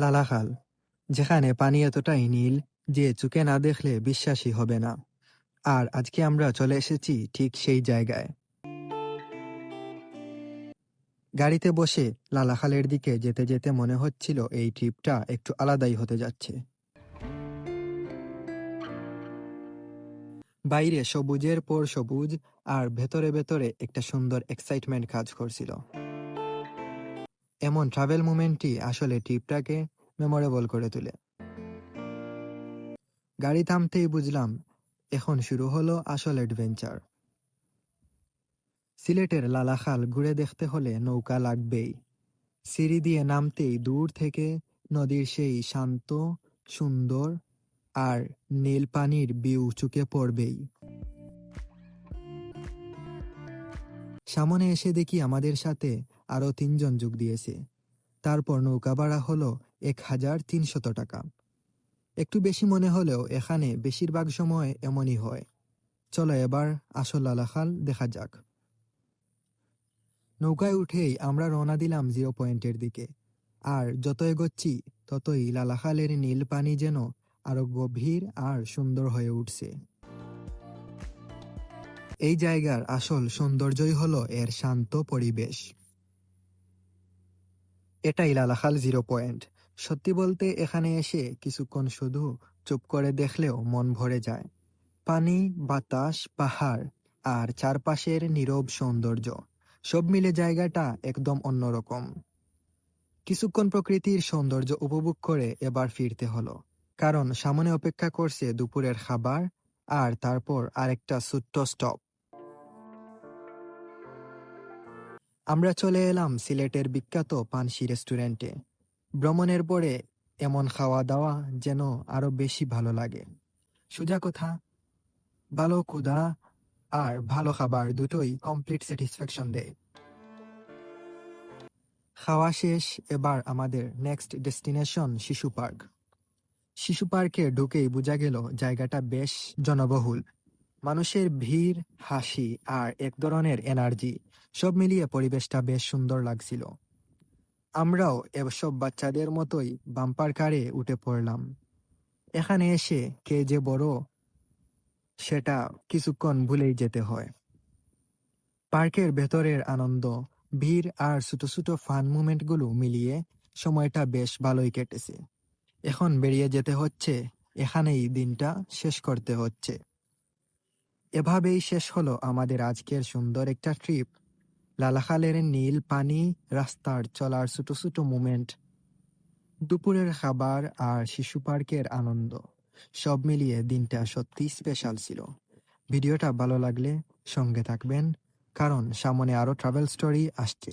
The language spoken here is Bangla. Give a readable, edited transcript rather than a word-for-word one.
লালাখাল, যেখানে পানি এতটাই নীল যে চোখে না দেখলে বিশ্বাসই হবে না। আর আজকে আমরা চলে এসেছি ঠিক সেই জায়গায়। গাড়িতে বসে লালাখালের দিকে যেতে যেতে মনে হচ্ছিল এই ট্রিপটা একটু আলাদাই হতে যাচ্ছে। বাইরে সবুজের পর সবুজ, আর ভেতরে ভেতরে একটা সুন্দর এক্সাইটমেন্ট কাজ করছিল। এমন ট্রাভেল মোমেন্টই আসলে ট্রিপটাকে মেমোরেবল করে তোলে। গাড়ি থামতেই বুঝলাম এখন শুরু হলো আসল অ্যাডভেঞ্চার। সিলেটের লালাখাল ঘুরে দেখতে হলে নৌকা লাগবেই। সিঁড়ি দিয়ে নামতেই দূর থেকে নদীর সেই শান্ত, সুন্দর আর নীল পানির ভিউ চোখে পড়বেই। সামনে এসে দেখি আমাদের সাথে আরো 3 জন যোগ দিয়েছে। তারপর নৌকা ভাড়া হলো 1300 টাকা। একটু বেশি মনে হলেও এখানে বেশিরভাগ সময় এমনই হয়। চলো এবার আসল লালাখাল দেখা যাক। নৌকায় উঠেই আমরা রওনা দিলাম 0 পয়েন্টের দিকে। আর যত এগোচ্ছি ততই লালাখালের নীল পানি যেন আরো গভীর আর সুন্দর হয়ে উঠছে। এই জায়গার আসল সৌন্দর্যই হলো এর শান্ত পরিবেশ। এটাই লালাখাল 0 পয়েন্ট। সত্যি বলতে এখানে এসে কিছুক্ষণ শুধু চুপ করে দেখলেও মন ভরে যায়। পানি, বাতাস, পাহাড় আর চারপাশের নীরব সৌন্দর্য সব মিলে জায়গাটা একদম অন্যরকম। কিছুক্ষণ প্রকৃতির সৌন্দর্য উপভোগ করে এবার ফিরতে হলো, কারণ সামনে অপেক্ষা করছে দুপুরের খাবার আর তারপর আরেকটা ছোট্ট স্টপ। আমরা চলে এলাম সিলেটের বিখ্যাত পানসি রেস্টুরেন্টে। ভ্রমণের পরে এমন খাওয়া দাওয়া যেন আরো বেশি ভালো লাগে। সোজা কথা, ভালো ক্ষুধা আর ভালো খাবার দুটোই কমপ্লিট স্যাটিসফ্যাকশন দেয়। খাওয়া শেষ, এবার আমাদের নেক্সট ডেস্টিনেশন শিশু পার্ক। শিশু পার্কে ঢুকেই বোঝা গেল জায়গাটা বেশ জনবহুল। মানুষের ভিড়, হাসি আর এক ধরনের এনার্জি সব মিলিয়ে পরিবেশটা বেশ সুন্দর লাগছিল। আমরাও এসব বাচ্চাদের মতোই বাম্পার কারে উঠে পড়লাম। এখানে এসে কে যে বড় সেটা কিছুক্ষণ ভুলেই যেতে হয়। পার্কের ভেতরের আনন্দ, ভিড় আর ছোট ছোট ফান মুভমেন্টগুলো মিলিয়ে সময়টা বেশ ভালোই কেটেছে। এখন বেরিয়ে যেতে হচ্ছে, এখানেই দিনটা শেষ করতে হচ্ছে। এভাবেই শেষ হলো আমাদের আজকের সুন্দর একটা ট্রিপ। লালাখালের নীল পানি, রাস্তার চলার ছোট ছোট মুমেন্ট, দুপুরের খাবার আর শিশু পার্কের আনন্দ, সব মিলিয়ে দিনটা সত্যি স্পেশাল ছিল। ভিডিওটা ভালো লাগলে সঙ্গে থাকবেন, কারণ সামনে আরো ট্রাভেল স্টোরি আসছে।